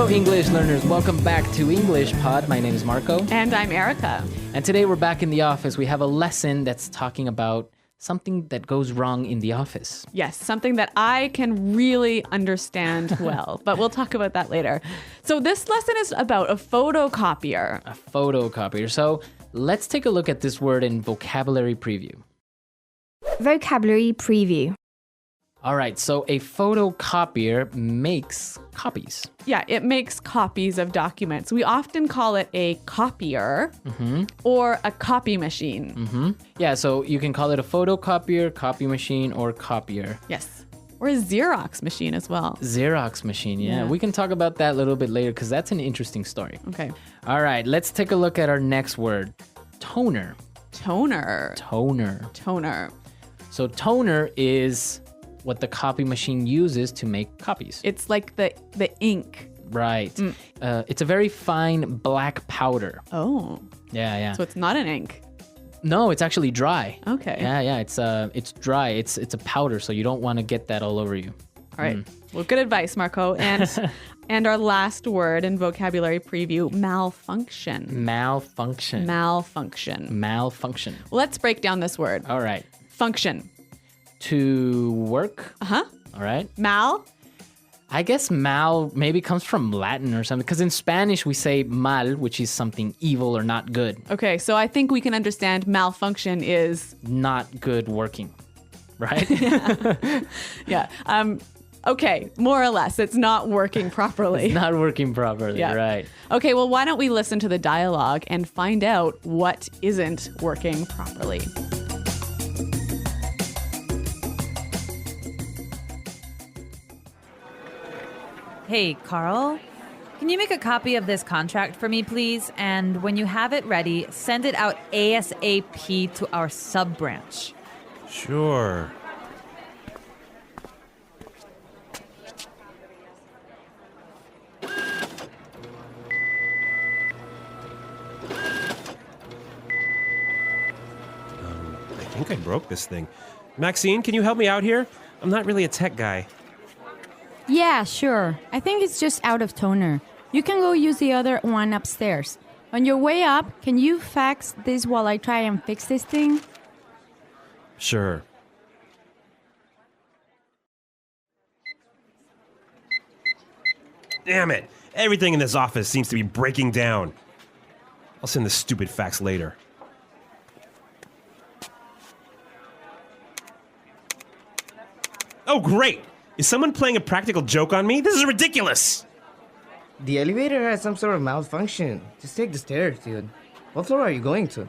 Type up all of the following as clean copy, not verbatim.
Hello, English learners. Welcome back to English Pod. My name is Marco. And I'm Erica. And today we're back in the office. We have a lesson that's talking about something that goes wrong in the office. Yes, something that I can really understand well, but we'll talk about that later. So this lesson is about a photocopier. A photocopier. So let's take a look at this word in vocabulary preview. Vocabulary preview. All right, so a photocopier makes copies. Yeah, it makes copies of documents. We often call it a copier or a copy machine. Yeah, so you can call it a photocopier, copy machine, or copier. Yes. Or a Xerox machine as well. Xerox machine, yeah. Yeah. We can talk about that a little bit later because that's an interesting story. Okay. All right, let's take a look at our next word. Toner. Toner. Toner. Toner. So toner is what the copy machine uses to make copies. It's like the ink. Right. It's a very fine black powder. Oh. Yeah. So it's not an ink. No, it's actually dry. Okay. Yeah. It's dry. It's a powder, so you don't want to get that all over you. All right. Well, good advice, Marco. And our last word in vocabulary preview, malfunction. Malfunction. Malfunction. Let's break down this word. All right. Function. To work. Uh-huh. All right. Mal. I guess mal maybe comes from Latin or something, because in Spanish we say mal, which is something evil or not good. Okay, so I think we can understand malfunction is... Not good working, right? Yeah. Okay, more or less. It's not working properly. It's not working properly, Yeah. right. Okay, well, why don't we listen to the dialogue and find out what isn't working properly? Hey, Carl, can you make a copy of this contract for me, please? And when you have it ready, send it out ASAP to our sub-branch. Sure. I think I broke this thing. Maxine, can you help me out here? I'm not really a tech guy. Yeah, sure. I think it's just out of toner. You can go use the other one upstairs. On your way up, can you fax this while I try and fix this thing? Sure. Damn it! Everything in this office seems to be breaking down. I'll send the stupid fax later. Oh, great! Is someone playing a practical joke on me? This is ridiculous! The elevator has some sort of malfunction. Just take the stairs, dude. What floor are you going to?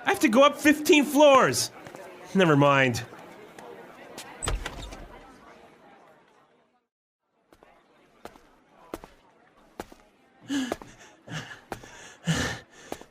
I have to go up 15 floors! Never mind.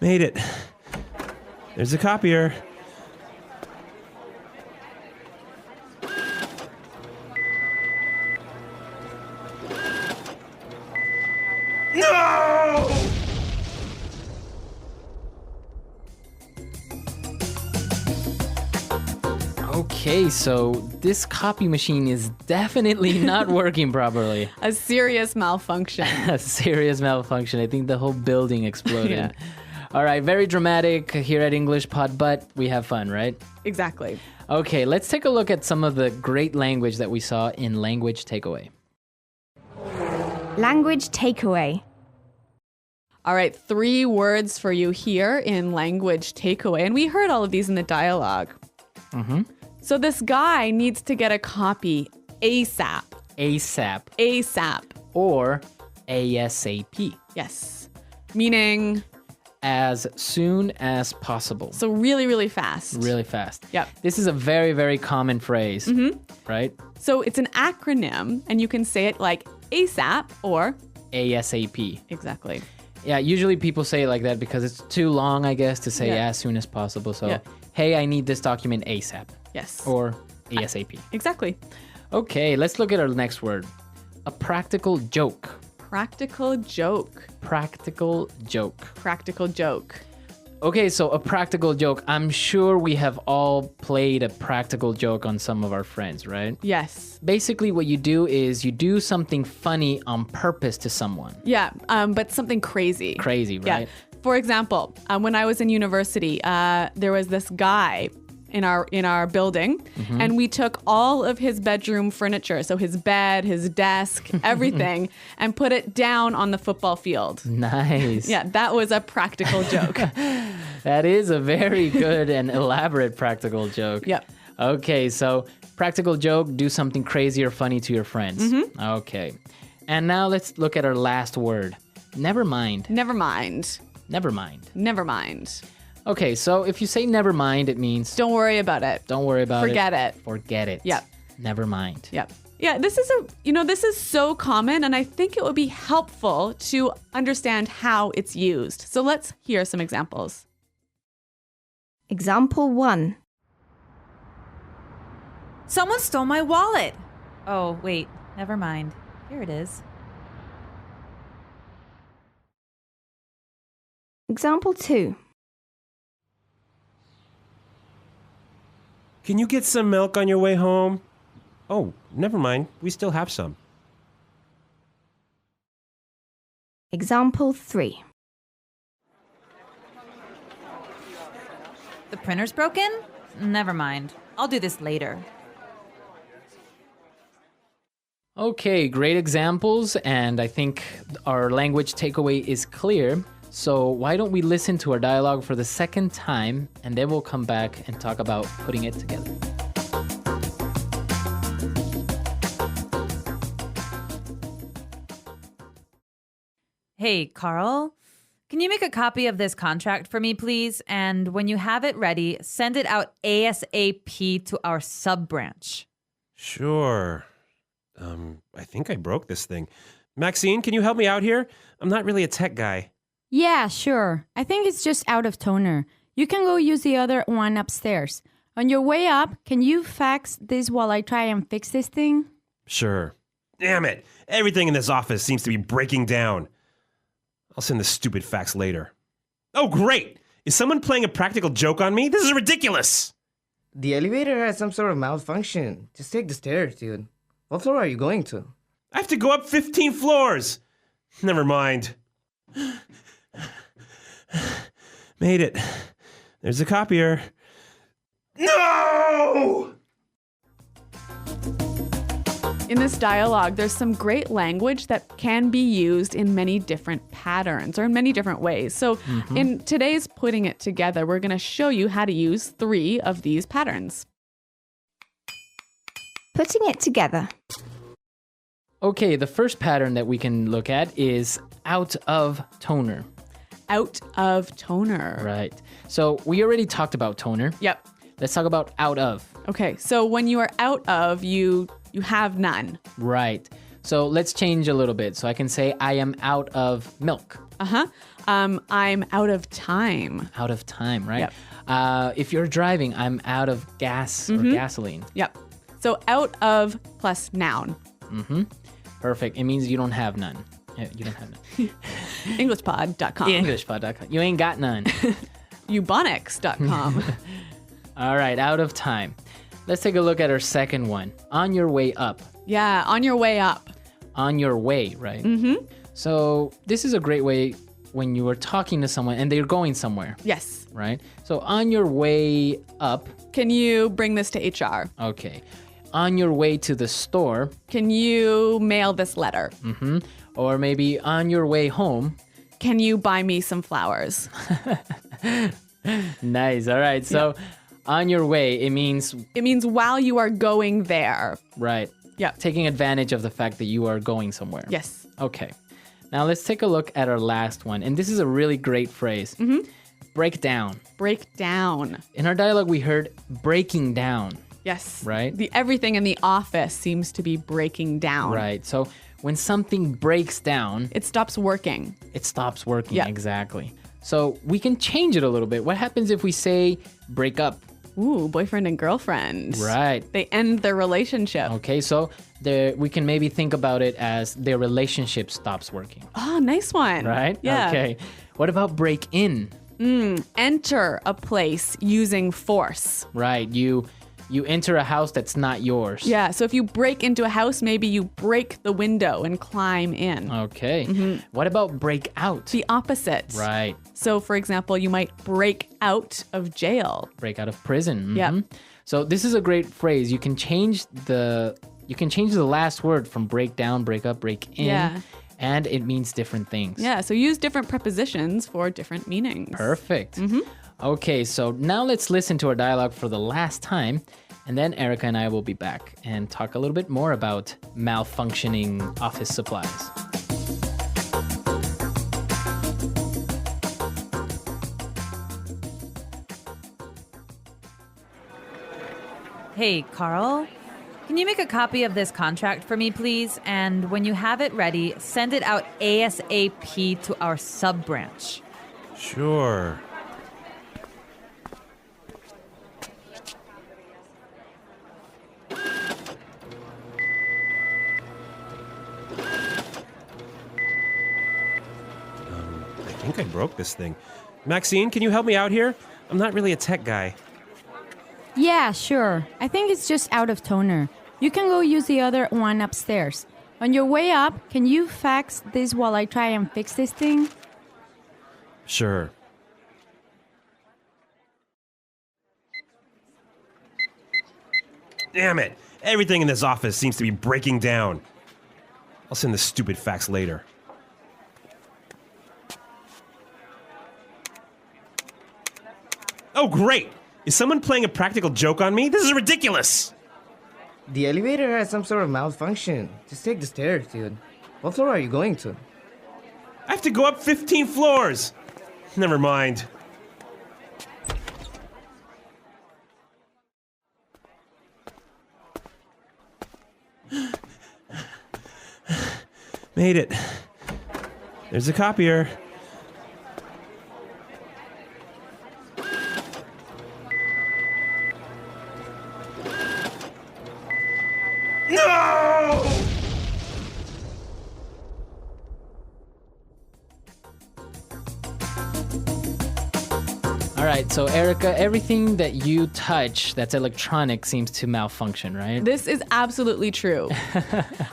Made it. There's the copier. No! Okay, so this copy machine is definitely not working properly. A serious malfunction. A serious malfunction. I think the whole building exploded. Yeah. All right, very dramatic here at English Pod, but we have fun, right? Exactly. Okay, let's take a look at some of the great language that we saw in Language Takeaway. Language takeaway. All right, 3 words for you here in language takeaway. And we heard all of these in the dialogue. So this guy needs to get a copy ASAP. ASAP ASAP. or ASAP. Yes. Meaning, As soon as possible. so really, really fast. Really fast. Yep. This is a very, very common phrase, right? So it's an acronym, and you can say it like ASAP or ASAP. exactly. Yeah, usually people say it like that because it's too long, I guess, to say Yeah. as soon as possible. So, Yeah. hey, I need this document ASAP. Yes. Or ASAP. Exactly. Okay, let's look at our next word. A practical joke. Practical joke. Practical joke. Practical joke. Okay, so a practical joke. I'm sure we have all played a practical joke on some of our friends, right? Yes. Basically, what you do is you do something funny on purpose to someone. Yeah, but something crazy. Crazy, Yeah. right? For example, when I was in university, there was this guy in our building, and we took all of his bedroom furniture, so his bed, his desk, everything, and put it down on the football field. Nice. Yeah, that was a practical joke. That is a very good and elaborate practical joke. Yep. Okay, so practical joke, do something crazy or funny to your friends. Okay. And now let's look at our last word. Never mind. Never mind. Never mind. Never mind. Okay, so if you say never mind, it means Don't worry about it. don't worry about Forget it. it. Forget it. Yep. Never mind. Yep. Yeah, this is so common, and I think it would be helpful to understand how it's used. So let's hear some examples. Example 1. Someone stole my wallet. Oh, wait. Never mind. Here it is. Example 2. Can you get some milk on your way home? Oh, never mind. We still have some. Example 3. The printer's broken? Never mind. I'll do this later. Okay, great examples, and I think our language takeaway is clear. So why don't we listen to our dialogue for the second time, and then we'll come back and talk about putting it together. Hey, Carl. Can you make a copy of this contract for me, please? And when you have it ready, send it out ASAP to our sub-branch. Sure. I think I broke this thing. Maxine, can you help me out here? I'm not really a tech guy. Yeah, sure. I think it's just out of toner. You can go use the other one upstairs. On your way up, can you fax this while I try and fix this thing? Sure. Damn it. Everything in this office seems to be breaking down. I'll send the stupid fax later. Oh, great. Is someone playing a practical joke on me? This is ridiculous. The elevator has some sort of malfunction. Just take the stairs, dude. What floor are you going to? I have to go up 15 floors. Never mind. Made it. There's a copier. No! In this dialogue, there's some great language that can be used in many different patterns or in many different ways. So in today's Putting It Together, we're going to show you how to use 3 of these patterns. Putting it together. Okay, the first pattern that we can look at is out of toner. Out of toner. Right. So we already talked about toner. Yep. Let's talk about out of. Okay, so when you are out of, you have none. Right. So let's change a little bit. So I can say I am out of milk. I'm out of time. Out of time, right? Yep. If you're driving, I'm out of gas or gasoline. Yep. So out of plus noun. Perfect. It means you don't have none. Yeah, you don't have none. Englishpod.com. Englishpod.com. You ain't got none. Ubonics.com. All right, out of time. Let's take a look at our second one. On your way up. Yeah, on your way up. On your way, right? So this is a great way when you are talking to someone and they're going somewhere, Yes. right? So on your way up. Can you bring this to HR? Okay. On your way to the store. Can you mail this letter? Or maybe on your way home. Can you buy me some flowers? Nice. All right. So on your way, it means, It means while you are going there. right, Yeah. taking advantage of the fact that you are going somewhere. Yes. Okay. Now let's take a look at our last one. And this is a really great phrase. Break down. Break down. In our dialogue, we heard breaking down, Yes. right? Everything in the office seems to be breaking down. Right. So when something breaks down, It stops working. it stops working. Yeah. Exactly. So we can change it a little bit. What happens if we say break up? Ooh, boyfriend and girlfriend. Right. They end their relationship. Okay. So we can maybe think about it as their relationship stops working. Oh, nice one. Right? Yeah. Okay. What about break in? Enter a place using force. Right. You enter a house that's not yours. Yeah, so if you break into a house, maybe you break the window and climb in. Okay. What about break out? The opposite. Right. So, for example, you might break out of jail. Break out of prison. Yep. So this is a great phrase. You can change the last word from break down, break up, break in. Yeah. And it means different things. Yeah, so use different prepositions for different meanings. Perfect. Okay, so now let's listen to our dialogue for the last time, and then Erica and I will be back and talk a little bit more about malfunctioning office supplies. Hey, Carl, can you make a copy of this contract for me, please? And when you have it ready, send it out ASAP to our sub-branch. Sure. I think I broke this thing. Maxine, can you help me out here? I'm not really a tech guy. Yeah, sure. I think it's just out of toner. You can go use the other one upstairs. On your way up, can you fax this while I try and fix this thing? Sure. Damn it! Everything in this office seems to be breaking down. I'll send the stupid fax later. Oh, great! Is someone playing a practical joke on me? This is ridiculous! The elevator has some sort of malfunction. Just take the stairs, dude. What floor are you going to? I have to go up 15 floors! Never mind. Made it. There's a copier. No! All right, so Erica, everything that you touch that's electronic seems to malfunction, right? This is absolutely true.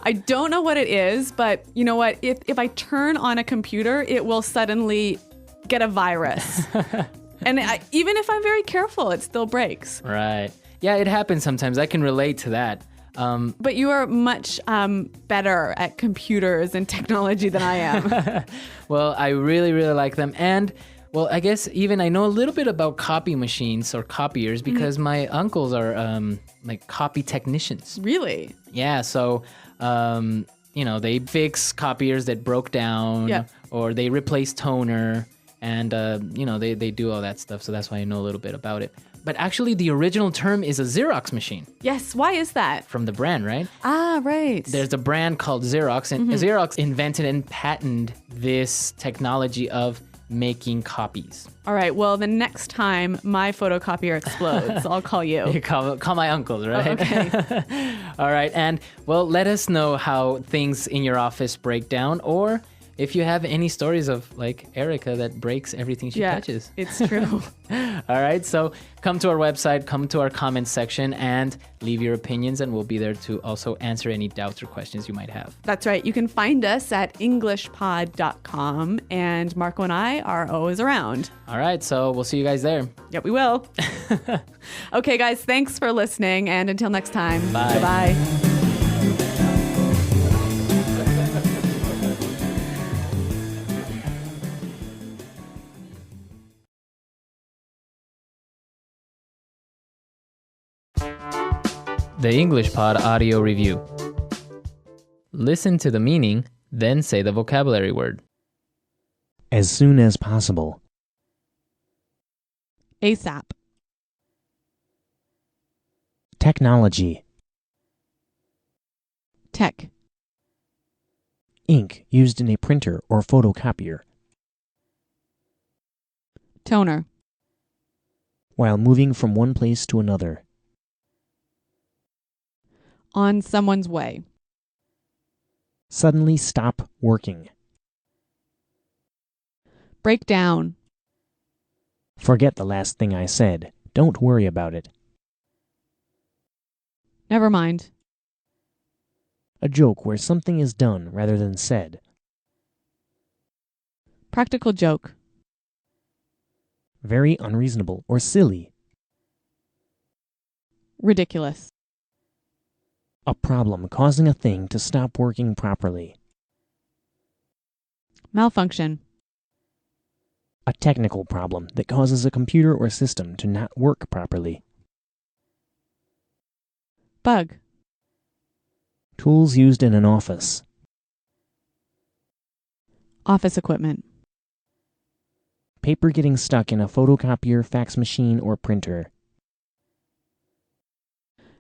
I don't know what it is, but you know what? If I turn on a computer, it will suddenly get a virus. And even if I'm very careful, it still breaks. Right. Yeah, it happens sometimes. I can relate to that. But you are much better at computers and technology than I am. Well, I really, really like them. And, well, I guess even I know a little bit about copy machines or copiers because my uncles are like copy technicians. Really? Yeah, so, they fix copiers that broke down or they replace toner and, they do all that stuff. So that's why I know a little bit about it. But actually, the original term is a Xerox machine. Yes, why is that? From the brand, right? Ah, right. There's a brand called Xerox, and Xerox invented and patented this technology of making copies. All right, well, the next time my photocopier explodes, I'll call you. You call my uncles, right? Oh, okay. All right, and, well, let us know how things in your office break down, or if you have any stories of, like, Erica that breaks everything she touches. It's true. All right, so come to our website, come to our comments section, and leave your opinions, and we'll be there to also answer any doubts or questions you might have. That's right. You can find us at englishpod.com, and Marco and I are always around. All right, so we'll see you guys there. Yep, we will. Okay, guys, thanks for listening, and until next time, Bye. Goodbye. The English Pod Audio Review. Listen to the meaning, then say the vocabulary word. As soon as possible. ASAP. Technology. Tech. Ink used in a printer or photocopier. Toner. While moving from one place to another. On someone's way. Suddenly stop working. Break down. Forget the last thing I said. Don't worry about it. Never mind. A joke where something is done rather than said. Practical joke. Very unreasonable or silly. Ridiculous. A problem causing a thing to stop working properly. Malfunction. A technical problem that causes a computer or system to not work properly. Bug. Tools used in an office. Office equipment. Paper getting stuck in a photocopier, fax machine, or printer.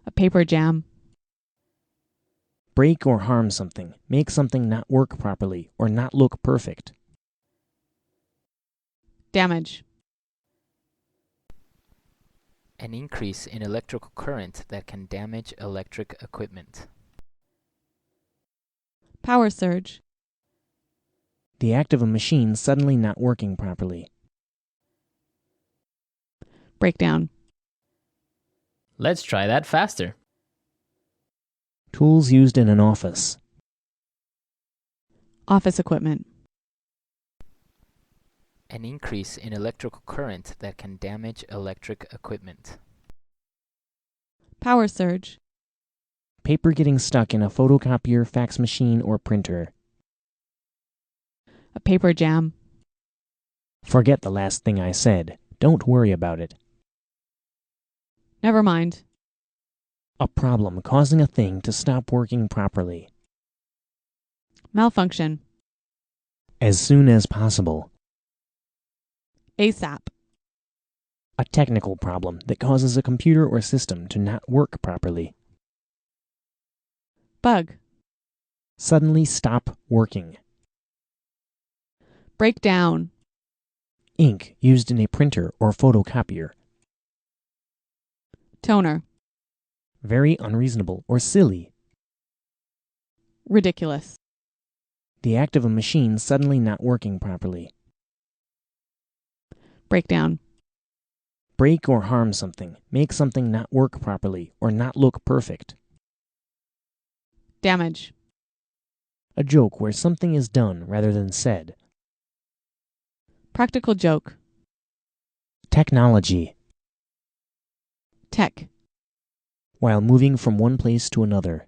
A paper jam. Break or harm something. Make something not work properly or not look perfect. Damage. An increase in electrical current that can damage electric equipment. Power surge. The act of a machine suddenly not working properly. Breakdown. Let's try that faster. Tools used in an office. Office equipment. An increase in electrical current that can damage electric equipment. Power surge. Paper getting stuck in a photocopier, fax machine, or printer. A paper jam. Forget the last thing I said. Don't worry about it. Never mind. A problem causing a thing to stop working properly. Malfunction. As soon as possible. ASAP. A technical problem that causes a computer or system to not work properly. Bug. Suddenly stop working. Breakdown. Ink used in a printer or photocopier. Toner. Very unreasonable or silly. Ridiculous. The act of a machine suddenly not working properly. Breakdown. Break or harm something. Make something not work properly or not look perfect. Damage. A joke where something is done rather than said. Practical joke. Technology. Tech. While moving from one place to another.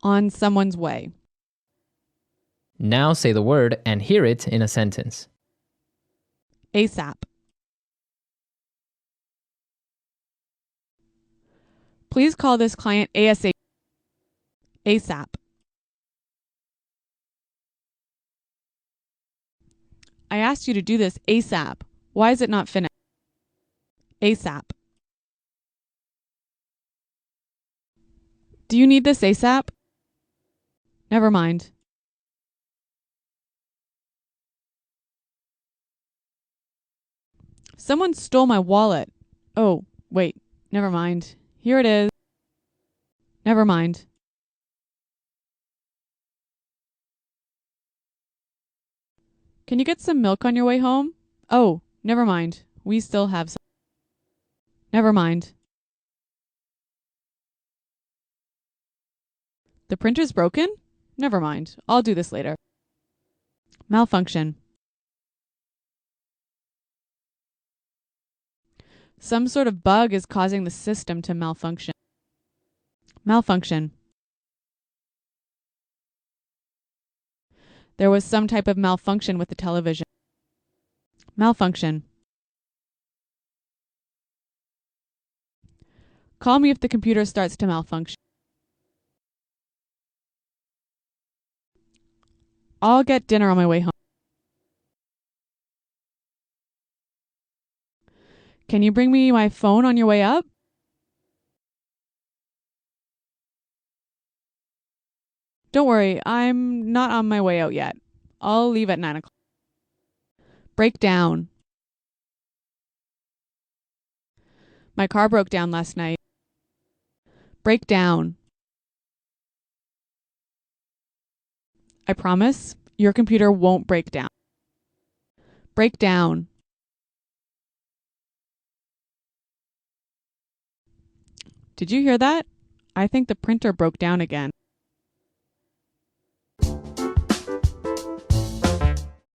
On someone's way. Now say the word and hear it in a sentence. ASAP. Please call this client ASAP. ASAP. I asked you to do this ASAP. Why is it not finished? ASAP. Do you need this ASAP? Never mind. Someone stole my wallet. Oh, wait. Never mind. Here it is. Never mind. Can you get some milk on your way home? Oh, never mind. We still have some. Never mind. The printer's broken? Never mind. I'll do this later. Malfunction. Some sort of bug is causing the system to malfunction. Malfunction. There was some type of malfunction with the television. Malfunction. Call me if the computer starts to malfunction. I'll get dinner on my way home. Can you bring me my phone on your way up? Don't worry, I'm not on my way out yet. I'll leave at 9 o'clock. Breakdown. My car broke down last night. Breakdown. I promise, your computer won't break down. Breakdown. Did you hear that? I think the printer broke down again.